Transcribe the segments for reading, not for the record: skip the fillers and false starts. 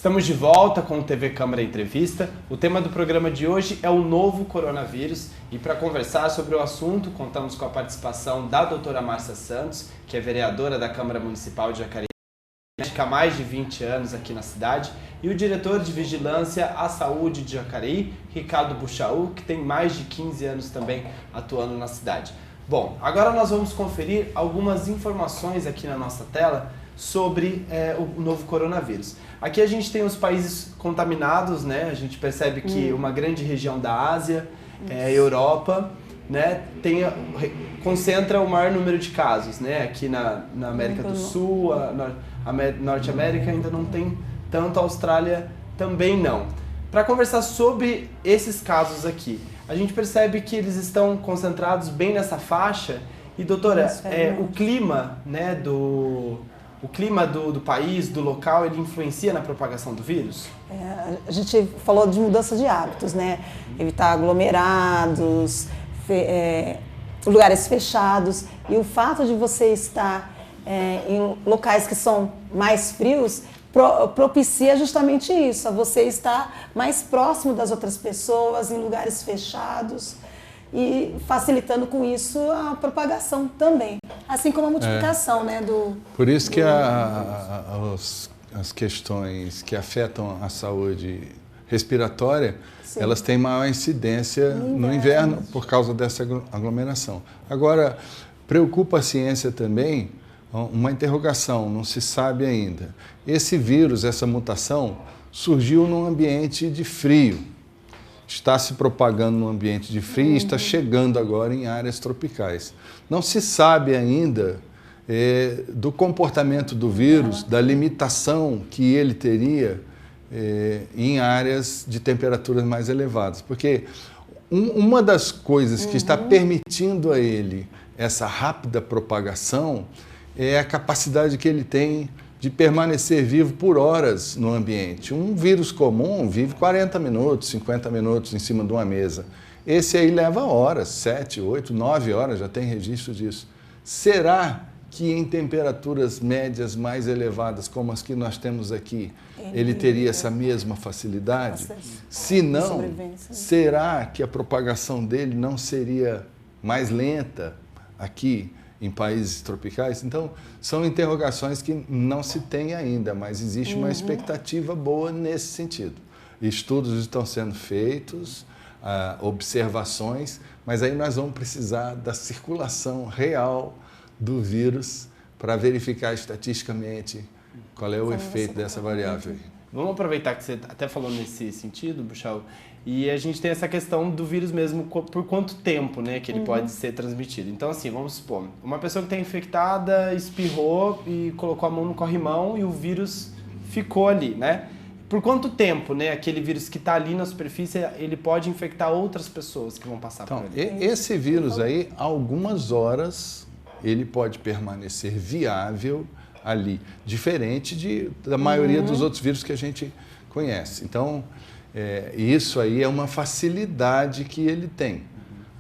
Estamos de volta com o TV Câmara Entrevista. O tema do programa de hoje é o novo coronavírus e para conversar sobre o assunto, contamos com a participação da doutora Márcia Santos, que é vereadora da Câmara Municipal de Jacareí, há mais de 20 anos aqui na cidade, e o diretor de Vigilância à Saúde de Jacareí, Ricardo Buchaú, que tem mais de 15 anos também atuando na cidade. Bom, agora nós vamos conferir algumas informações aqui na nossa tela sobre o novo coronavírus. Aqui a gente tem os países contaminados, né? A gente percebe que uma grande região da Ásia, Europa, né, concentra o maior número de casos, né? Aqui na América do Sul, a Norte América ainda não tem tanto, a Austrália também não. Para conversar sobre esses casos aqui, a gente percebe que eles estão concentrados bem nessa faixa. E doutora, o clima, né, o clima do país, do local, ele influencia na propagação do vírus? A gente falou de mudança de hábitos, né? Evitar aglomerados, lugares fechados. E o fato de você estar em locais que são mais frios propicia justamente isso, a você estar mais próximo das outras pessoas, em lugares fechados, e facilitando com isso a propagação também, assim como a multiplicação, né? Por isso que as questões que afetam a saúde respiratória, elas têm maior incidência no inverno por causa dessa aglomeração. Agora, preocupa a ciência também uma interrogação, não se sabe ainda. Esse vírus, essa mutação, surgiu num ambiente de frio. Está se propagando no ambiente de frio e está chegando agora em áreas tropicais. Não se sabe ainda do comportamento do vírus, da limitação que ele teria em áreas de temperaturas mais elevadas. Porque uma das coisas que está permitindo a ele essa rápida propagação é a capacidade que ele tem de permanecer vivo por horas no ambiente. Um vírus comum vive 40 minutos, 50 minutos em cima de uma mesa. Esse aí leva horas, 7, 8, 9 horas, já tem registro disso. Será que em temperaturas médias mais elevadas, como as que nós temos aqui, ele teria essa mesma facilidade? Se não, será que a propagação dele não seria mais lenta aqui em países tropicais? Então, são interrogações que não se tem ainda, mas existe uma expectativa boa nesse sentido. Estudos estão sendo feitos, observações, mas aí nós vamos precisar da circulação real do vírus para verificar estatisticamente qual é o efeito dessa variável. Vamos aproveitar que você até falou nesse sentido, Buchaú, e a gente tem essa questão do vírus mesmo, por quanto tempo, né, que ele pode ser transmitido. Então, assim, vamos supor, uma pessoa que está infectada, espirrou e colocou a mão no corrimão e o vírus ficou ali, né? Por quanto tempo, né, aquele vírus que está ali na superfície, ele pode infectar outras pessoas que vão passar por ali? Esse vírus aí, algumas horas, ele pode permanecer viável ali, diferente da maioria dos outros vírus que a gente conhece. Então, isso aí é uma facilidade que ele tem.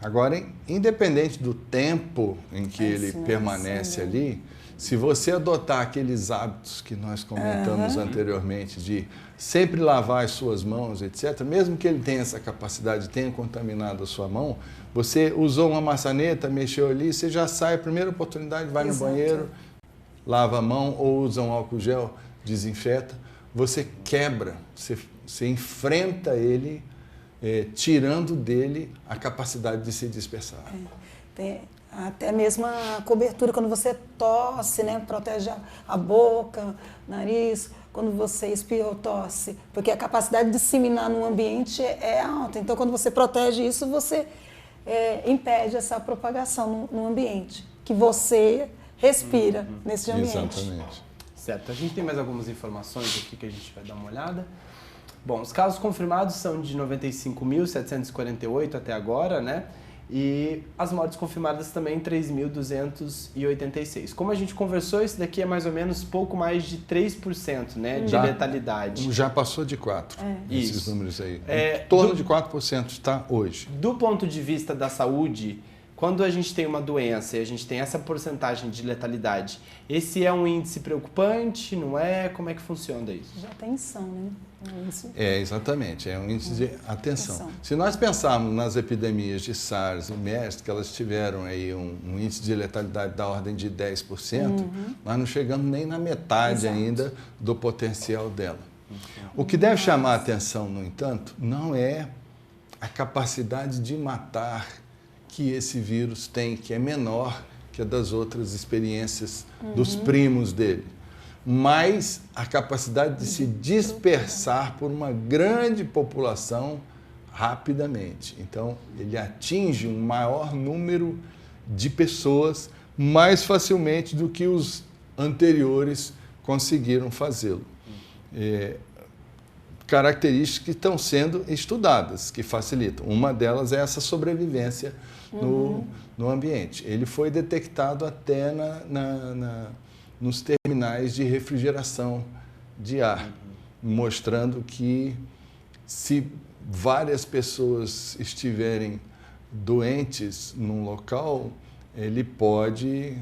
Agora, independente do tempo em que ele permanece ali, se você adotar aqueles hábitos que nós comentamos anteriormente, de sempre lavar as suas mãos, etc., mesmo que ele tenha essa capacidade, tenha contaminado a sua mão, você usou uma maçaneta, mexeu ali, você já sai, a primeira oportunidade, vai no banheiro, lava a mão ou usa um álcool gel, desinfeta, você quebra, você enfrenta ele, tirando dele a capacidade de se dispersar. Tem até mesmo a cobertura, quando você tosse, né, protege a boca, nariz, quando você espirra ou tosse, porque a capacidade de disseminar no ambiente é alta. Então, quando você protege isso, você impede essa propagação no ambiente, que você respira nesse ambiente. Exatamente. Certo. A gente tem mais algumas informações aqui que a gente vai dar uma olhada. Bom, os casos confirmados são de 95.748 até agora, né? E as mortes confirmadas também 3.286. Como a gente conversou, esse daqui é mais ou menos pouco mais de 3%, né, de letalidade. Já passou de 4%, esses Isso. números aí. Em torno de 4% está hoje. Do ponto de vista da saúde, quando a gente tem uma doença e a gente tem essa porcentagem de letalidade, esse é um índice preocupante, não é? Como é que funciona isso? Já atenção, né? Exatamente, é um índice de atenção. Se nós pensarmos nas epidemias de SARS e MERS, que elas tiveram aí um índice de letalidade da ordem de 10%, nós não chegamos nem na metade ainda do potencial dela. O que deve chamar a atenção, no entanto, não é a capacidade de matar que esse vírus tem, que é menor que a das outras experiências dos primos dele, mas a capacidade de se dispersar por uma grande população rapidamente. Então, ele atinge um maior número de pessoas mais facilmente do que os anteriores conseguiram fazê-lo. Características que estão sendo estudadas, que facilitam. Uma delas é essa sobrevivência no ambiente. Ele foi detectado até nos terminais de refrigeração de ar, mostrando que se várias pessoas estiverem doentes num local, ele pode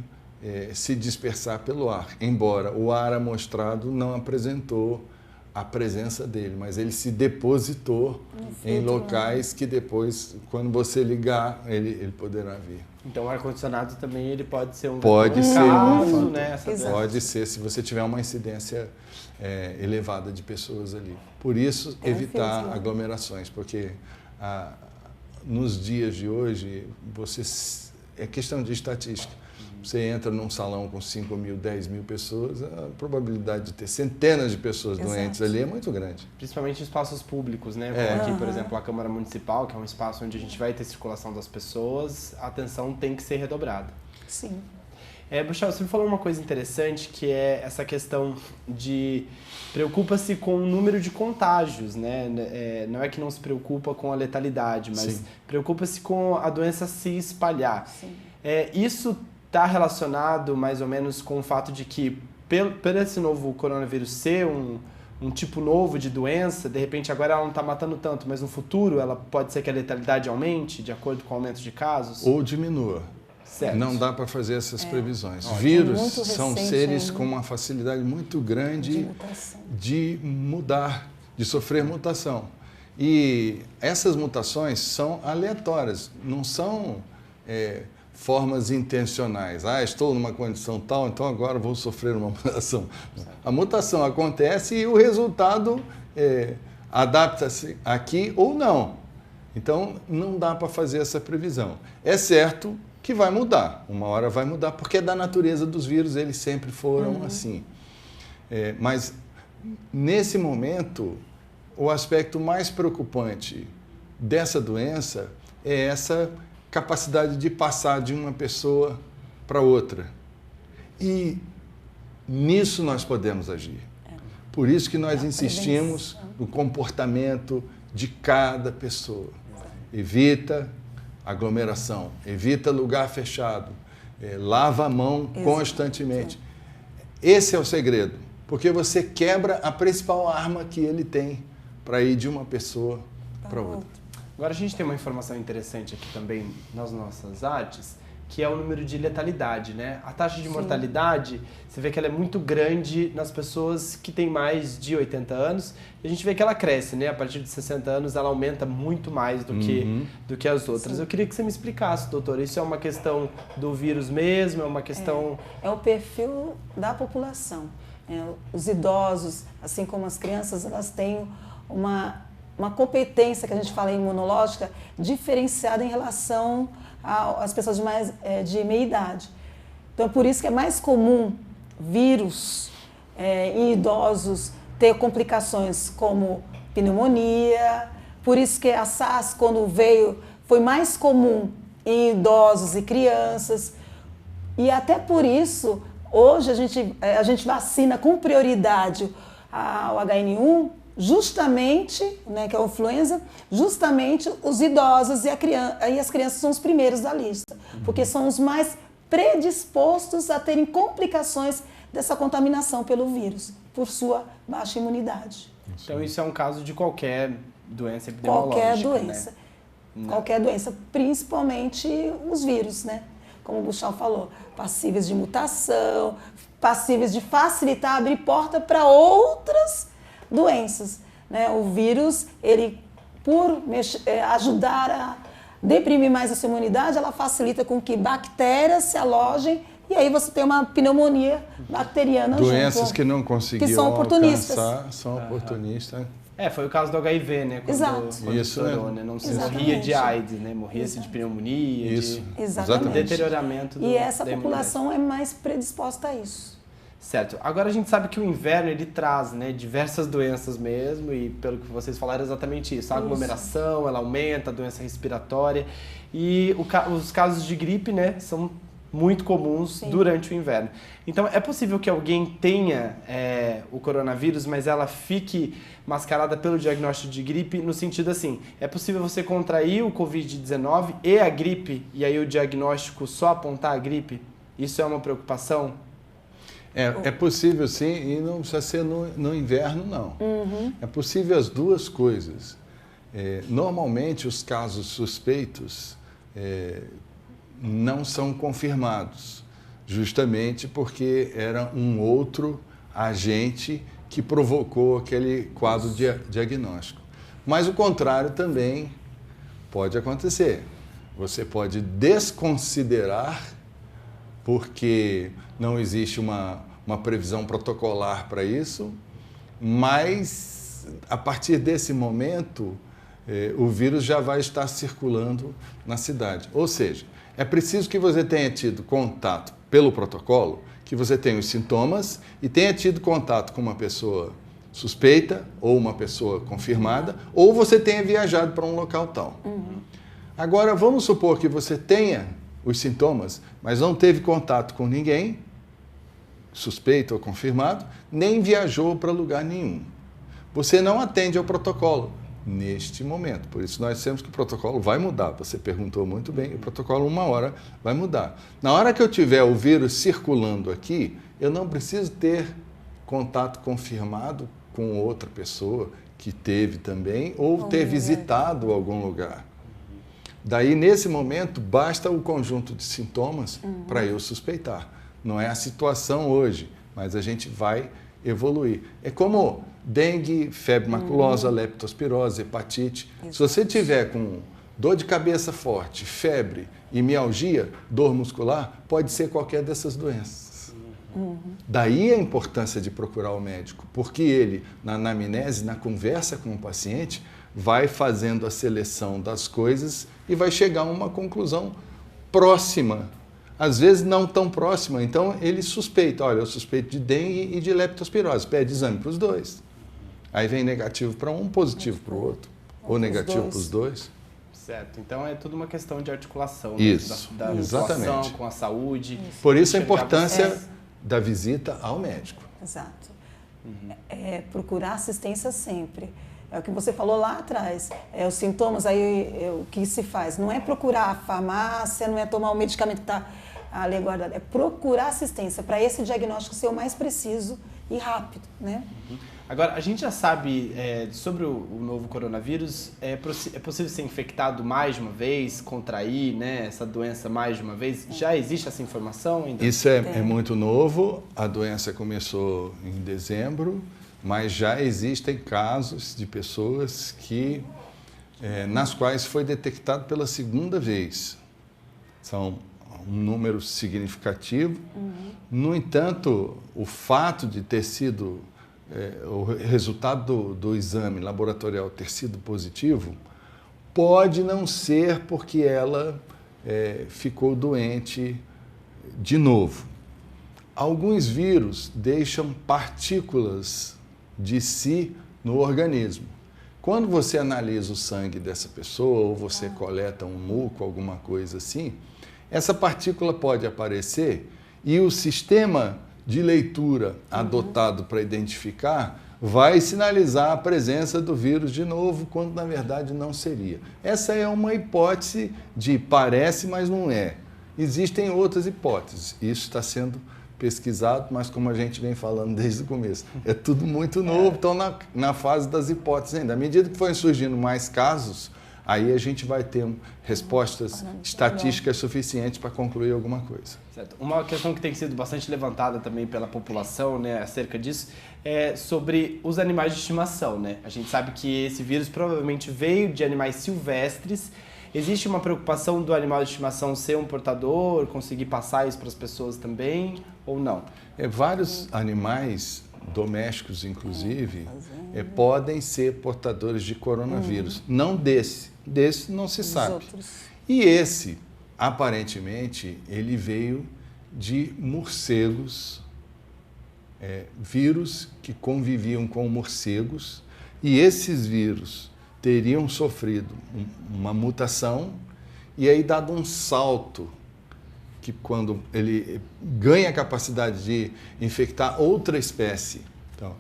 se dispersar pelo ar, embora o ar amostrado não apresentou a presença dele, mas ele se depositou em locais que depois, quando você ligar, ele poderá vir. Então, o ar-condicionado também ele pode ser um caso, né? Pode ser, se você tiver uma incidência elevada de pessoas ali. Por isso, evitar aglomerações, porque nos dias de hoje, é questão de estatística. Você entra num salão com 5 mil, 10 mil pessoas, a probabilidade de ter centenas de pessoas doentes ali é muito grande. Principalmente em espaços públicos, né? Como aqui, por exemplo, a Câmara Municipal, que é um espaço onde a gente vai ter circulação das pessoas, a atenção tem que ser redobrada. Sim. Buchel, você me falou uma coisa interessante, que é essa questão de preocupa-se com o número de contágios, né? Não é que não se preocupa com a letalidade, mas preocupa-se com a doença se espalhar. Sim. Isso está relacionado mais ou menos com o fato de que, pelo esse novo coronavírus ser um tipo novo de doença, de repente agora ela não está matando tanto, mas no futuro ela pode ser que a letalidade aumente de acordo com o aumento de casos? Ou diminua. Certo. Não dá para fazer essas previsões. Vírus são seres com uma facilidade muito grande de mudar, de sofrer mutação. E essas mutações são aleatórias, não são formas intencionais. Estou numa condição tal, então agora vou sofrer uma mutação. A mutação acontece e o resultado adapta-se aqui ou não. Então, não dá para fazer essa previsão. É certo que vai mudar, uma hora vai mudar, porque é da natureza dos vírus, eles sempre foram assim. Mas, nesse momento, o aspecto mais preocupante dessa doença é essa capacidade de passar de uma pessoa para outra. E nisso nós podemos agir. Por isso que nós insistimos no comportamento de cada pessoa. Evita aglomeração, evita lugar fechado, lava a mão constantemente. Esse é o segredo, porque você quebra a principal arma que ele tem para ir de uma pessoa para outra. Agora a gente tem uma informação interessante aqui também nas nossas artes, que é o número de letalidade, né? A taxa de mortalidade, você vê que ela é muito grande nas pessoas que têm mais de 80 anos, e a gente vê que ela cresce, né? A partir de 60 anos ela aumenta muito mais do que as outras. Sim. Eu queria que você me explicasse, doutora, isso é uma questão do vírus mesmo, é uma questão... É o perfil da população. Os idosos, assim como as crianças, elas têm uma competência, que a gente fala imunológica, diferenciada em relação às pessoas de meia idade. Então, é por isso que é mais comum vírus em idosos ter complicações como pneumonia, por isso que a SARS, quando veio, foi mais comum em idosos e crianças, e até por isso, hoje a gente vacina com prioridade o HN1, justamente, né, que é a influenza, justamente os idosos e as crianças são os primeiros da lista, porque são os mais predispostos a terem complicações dessa contaminação pelo vírus, por sua baixa imunidade. Então isso é um caso de qualquer doença epidemiológica, qualquer doença. Né? qualquer doença, principalmente os vírus, né? Como o Buchal falou, passíveis de mutação, passíveis de facilitar, abrir porta para outras doenças, né? O vírus, ele, por ajudar a deprimir mais a sua imunidade, ela facilita com que bactérias se alojem e aí você tem uma pneumonia bacteriana doenças junto, que não conseguiam que são oportunistas. alcançar, são oportunistas. Foi o caso do HIV, né? Quando Isso, estourou, né? Não se morria de AIDS, né? Morria-se de pneumonia, Isso. de deterioramento E essa da população é mais predisposta a isso. Certo. Agora a gente sabe que o inverno ele traz, né, diversas doenças mesmo, e pelo que vocês falaram é exatamente isso. A aglomeração, ela aumenta, a doença respiratória, e os casos de gripe, né, são muito comuns durante o inverno. Então, é possível que alguém tenha o coronavírus, mas ela fique mascarada pelo diagnóstico de gripe, no sentido assim, é possível você contrair o Covid-19 e a gripe, e aí o diagnóstico só apontar a gripe? Isso é uma preocupação? É possível sim, e não precisa ser no inverno, não. É possível as duas coisas. Normalmente, os casos suspeitos não são confirmados, justamente porque era um outro agente que provocou aquele quadro diagnóstico. Mas o contrário também pode acontecer. Você pode desconsiderar, porque não existe uma previsão protocolar para isso, mas a partir desse momento o vírus já vai estar circulando na cidade. Ou seja, é preciso que você tenha tido contato pelo protocolo, que você tenha os sintomas e tenha tido contato com uma pessoa suspeita ou uma pessoa confirmada, ou você tenha viajado para um local tal. Agora, vamos supor que você tenha os sintomas, mas não teve contato com ninguém, suspeito ou confirmado, nem viajou para lugar nenhum. Você não atende ao protocolo neste momento. Por isso nós temos que o protocolo vai mudar. Você perguntou muito bem, o protocolo uma hora vai mudar. Na hora que eu tiver o vírus circulando aqui, eu não preciso ter contato confirmado com outra pessoa que teve também ou ter visitado algum lugar. Daí, nesse momento, basta o conjunto de sintomas para eu suspeitar. Não é a situação hoje, mas a gente vai evoluir. É como dengue, febre maculosa, leptospirose, hepatite. Exato. Se você tiver com dor de cabeça forte, febre e mialgia, dor muscular, pode ser qualquer dessas doenças. Daí a importância de procurar o médico, porque ele, na anamnese, na conversa com o paciente, vai fazendo a seleção das coisas e vai chegar a uma conclusão próxima. Às vezes não tão próxima, então ele suspeita, olha, eu suspeito de dengue e de leptospirose, pede exame para os dois. Aí vem negativo para um, positivo para o outro, ou negativo para os dois. Certo, então é tudo uma questão de articulação, isso, da população com a saúde. Isso. Por isso a importância da visita ao médico. Exato. Procurar assistência sempre. É o que você falou lá atrás. Os sintomas, aí o que se faz? Não é procurar a farmácia, não é tomar o medicamento que está ali guardado. É procurar assistência para esse diagnóstico ser o mais preciso e rápido, né? Agora, a gente já sabe sobre o novo coronavírus, é possível ser infectado mais de uma vez, contrair, né, essa doença mais de uma vez? Já existe essa informação ainda? Isso é muito novo, a doença começou em dezembro, mas já existem casos de pessoas nas quais foi detectado pela segunda vez. São um número significativo. No entanto, o fato de ter sido o resultado do exame laboratorial ter sido positivo pode não ser porque ela ficou doente de novo. Alguns vírus deixam partículas de si no organismo. Quando você analisa o sangue dessa pessoa ou você coleta um muco, alguma coisa assim, essa partícula pode aparecer e o sistema de leitura adotado para identificar vai sinalizar a presença do vírus de novo, quando na verdade não seria. Essa é uma hipótese de parece, mas não é. Existem outras hipóteses. Isso está sendo pesquisado, mas como a gente vem falando desde o começo, é tudo muito novo, estão na fase das hipóteses ainda. À medida que forem surgindo mais casos, Aí a gente vai ter respostas estatísticas suficientes para concluir alguma coisa. Certo. Uma questão que tem sido bastante levantada também pela população, né, acerca disso, é sobre os animais de estimação, né? A gente sabe que esse vírus provavelmente veio de animais silvestres. Existe uma preocupação do animal de estimação ser um portador, conseguir passar isso para as pessoas também, ou não? Vários animais domésticos, inclusive, podem ser portadores de coronavírus. Não desse não se sabe. E esse, aparentemente, ele veio de morcegos, vírus que conviviam com morcegos, e esses vírus teriam sofrido uma mutação e aí dado um salto, que quando ele ganha a capacidade de infectar outra espécie. Então,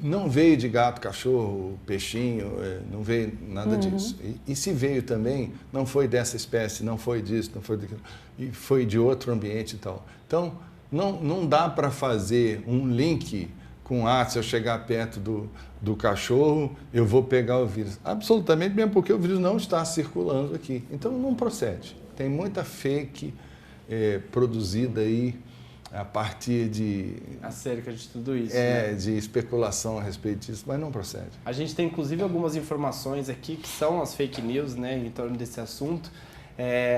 não veio de gato, cachorro, peixinho, não veio nada disso. E se veio também, não foi dessa espécie, não foi disso, não foi daquilo, e foi de outro ambiente e tal. Então, não dá para fazer um link com, se eu chegar perto do cachorro, eu vou pegar o vírus. Absolutamente, mesmo porque o vírus não está circulando aqui. Então, não procede. Tem muita fake produzida aí a partir de... Acerca de tudo isso. Né? De especulação a respeito disso, mas não procede. A gente tem, inclusive, algumas informações aqui que são as fake news, né, em torno desse assunto.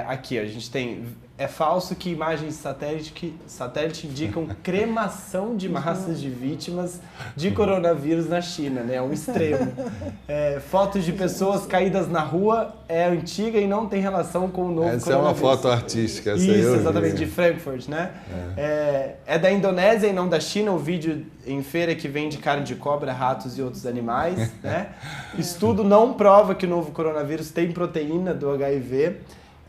Aqui, a gente tem... É falso que imagens satélite indicam cremação de massas de vítimas de coronavírus na China, né? É um extremo. Fotos de pessoas caídas na rua é antiga e não tem relação com o novo coronavírus. Essa é uma foto artística. Isso, exatamente, de Frankfurt, né? É da Indonésia e não da China, o vídeo em feira que vende carne de cobra, ratos e outros animais, né? Estudo não prova que o novo coronavírus tem proteína do HIV.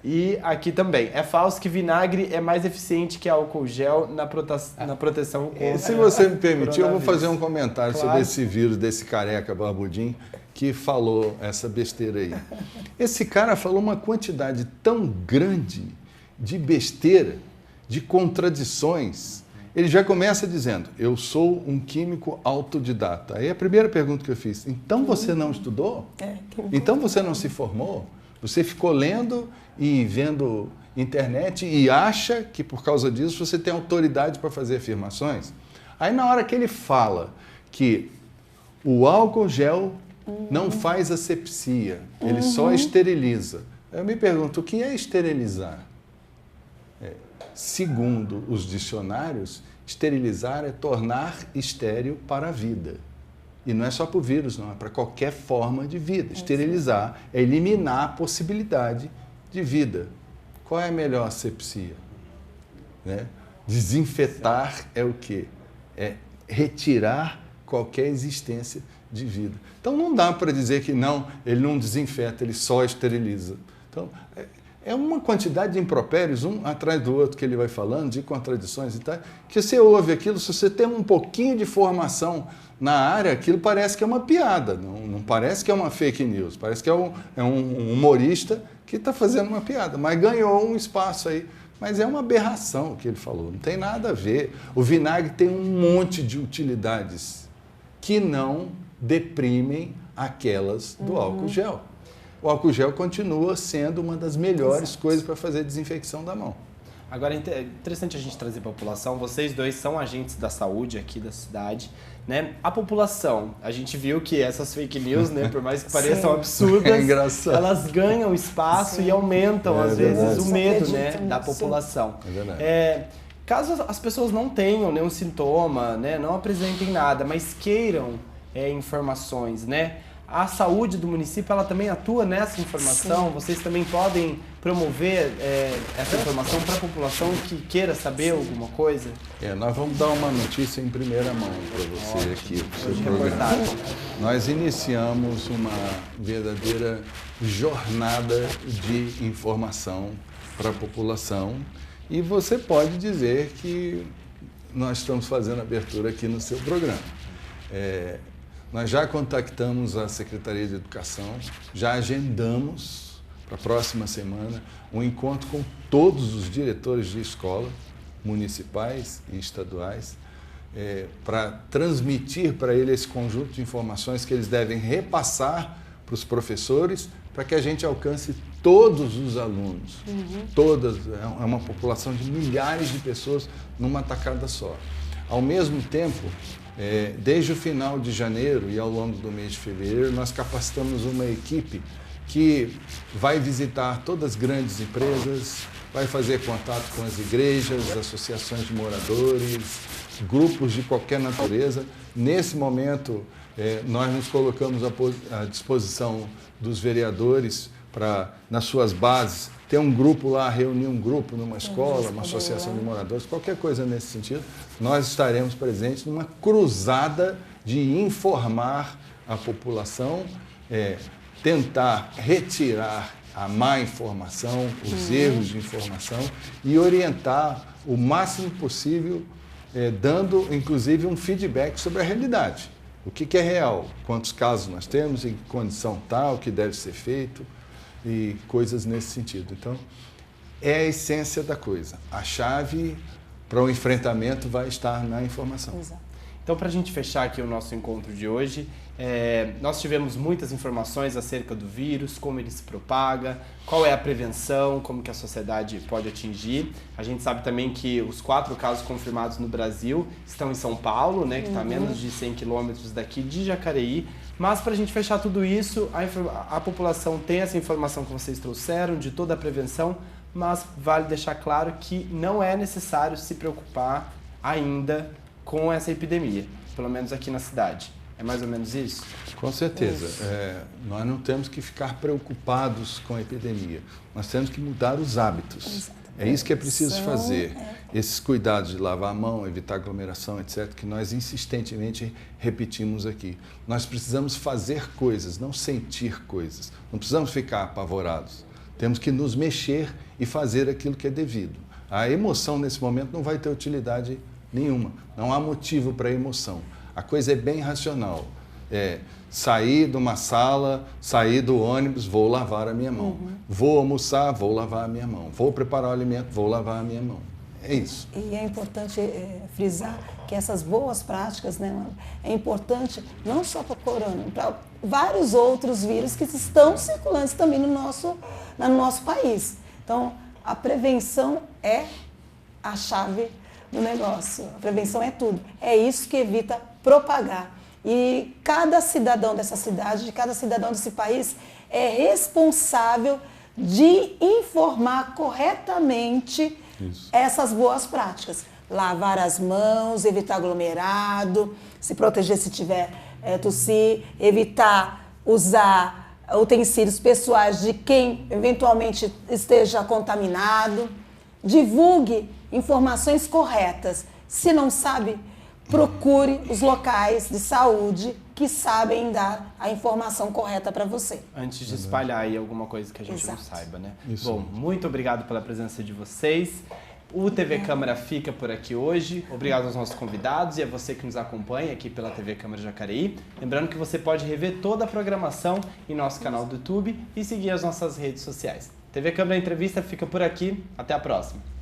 E aqui também, é falso que vinagre é mais eficiente que álcool gel na proteção contra Se você me permitir, eu vou fazer um comentário sobre esse vírus, desse careca barbudinho, que falou essa besteira aí. Esse cara falou uma quantidade tão grande de besteira, de contradições. Ele já começa dizendo, eu sou um químico autodidata. Aí a primeira pergunta que eu fiz, então você não estudou? Então você não se formou? Você ficou lendo e vendo internet e acha que por causa disso você tem autoridade para fazer afirmações? Aí na hora que ele fala que o álcool gel não faz asepsia, ele só esteriliza. Eu me pergunto, o que é esterilizar? Segundo os dicionários, esterilizar é tornar estéril para a vida. E não é só para o vírus, não, é para qualquer forma de vida. Esterilizar é eliminar a possibilidade de vida. Qual é a melhor asepsia? Desinfetar é o quê? É retirar qualquer existência de vida. Então não dá para dizer que não, ele não desinfeta, ele só esteriliza. Então, é uma quantidade de impropérios, um atrás do outro, que ele vai falando, de contradições e tal, que você ouve aquilo, se você tem um pouquinho de formação na área, aquilo parece que é uma piada, não parece que é uma fake news, parece que é um humorista que está fazendo uma piada, mas ganhou um espaço aí. Mas é uma aberração o que ele falou, não tem nada a ver. O vinagre tem um monte de utilidades que não deprimem aquelas do álcool gel. O álcool gel continua sendo uma das melhores coisas para fazer desinfecção da mão. Agora, é interessante a gente trazer para a população, vocês dois são agentes da saúde aqui da cidade, né? A população, a gente viu que essas fake news, né, por mais que pareçam absurdas, elas ganham espaço e aumentam, às vezes, o medo, né, da população. É verdade. Caso as pessoas não tenham nenhum sintoma, né, não apresentem nada, mas queiram informações, né? A saúde do município, ela também atua nessa informação? Sim. Vocês também podem promover essa informação para a população que queira saber alguma coisa? Nós vamos dar uma notícia em primeira mão para você aqui, para o seu programa. Nós iniciamos uma verdadeira jornada de informação para a população e você pode dizer que nós estamos fazendo abertura aqui no seu programa. Nós já contactamos a Secretaria de Educação, já agendamos para a próxima semana um encontro com todos os diretores de escola, municipais e estaduais, para transmitir para eles esse conjunto de informações que eles devem repassar para os professores, para que a gente alcance todos os alunos. Todas, é uma população de milhares de pessoas numa tacada só. Ao mesmo tempo, desde o final de janeiro e ao longo do mês de fevereiro, nós capacitamos uma equipe que vai visitar todas as grandes empresas, vai fazer contato com as igrejas, associações de moradores, grupos de qualquer natureza. Nesse momento, nós nos colocamos à disposição dos vereadores para, nas suas bases, ter um grupo lá, reunir um grupo numa escola, uma associação de moradores, qualquer coisa nesse sentido. Nós estaremos presentes numa cruzada de informar a população, tentar retirar a má informação, os erros de informação e orientar o máximo possível, dando inclusive um feedback sobre a realidade. O que é real, quantos casos nós temos, em que condição tal, o que deve ser feito e coisas nesse sentido. Então, é a essência da coisa. A chave para o enfrentamento vai estar na informação. Exato. Então, para a gente fechar aqui o nosso encontro de hoje, nós tivemos muitas informações acerca do vírus, como ele se propaga, qual é a prevenção, como que a sociedade pode atingir. A gente sabe também que os 4 casos confirmados no Brasil estão em São Paulo, né, que está a menos de 100 quilômetros daqui de Jacareí. Mas para a gente fechar tudo isso, a população tem essa informação que vocês trouxeram, de toda a prevenção, mas vale deixar claro que não é necessário se preocupar ainda com essa epidemia, pelo menos aqui na cidade. É mais ou menos isso? Com certeza. Nós não temos que ficar preocupados com a epidemia. Nós temos que mudar os hábitos. Exatamente. É isso que é preciso fazer. Esses cuidados de lavar a mão, evitar aglomeração, etc., que nós insistentemente repetimos aqui. Nós precisamos fazer coisas, não sentir coisas. Não precisamos ficar apavorados. Temos que nos mexer e fazer aquilo que é devido. A emoção, nesse momento, não vai ter utilidade nenhuma. Não há motivo para emoção. A coisa é bem racional. Sair de uma sala, sair do ônibus, vou lavar a minha mão. Vou almoçar, vou lavar a minha mão. Vou preparar o alimento, vou lavar a minha mão. É isso. E é importante frisar que essas boas práticas, né, é importante não só para o corona, para vários outros vírus que estão circulando também no nosso país. Então, a prevenção é a chave do negócio. A prevenção é tudo. É isso que evita propagar. E cada cidadão dessa cidade, cada cidadão desse país é responsável de informar corretamente essas boas práticas. Lavar as mãos, evitar aglomerado, se proteger se tiver tossir, evitar usar utensílios pessoais de quem eventualmente esteja contaminado. Divulgue informações corretas. Se não sabe, procure os locais de saúde que sabem dar a informação correta para você. Antes de espalhar aí alguma coisa que a gente não saiba, né? Isso. Bom, muito obrigado pela presença de vocês. O TV Câmara fica por aqui hoje. Obrigado aos nossos convidados e a você que nos acompanha aqui pela TV Câmara Jacareí. Lembrando que você pode rever toda a programação em nosso canal do YouTube e seguir as nossas redes sociais. TV Câmara Entrevista fica por aqui. Até a próxima.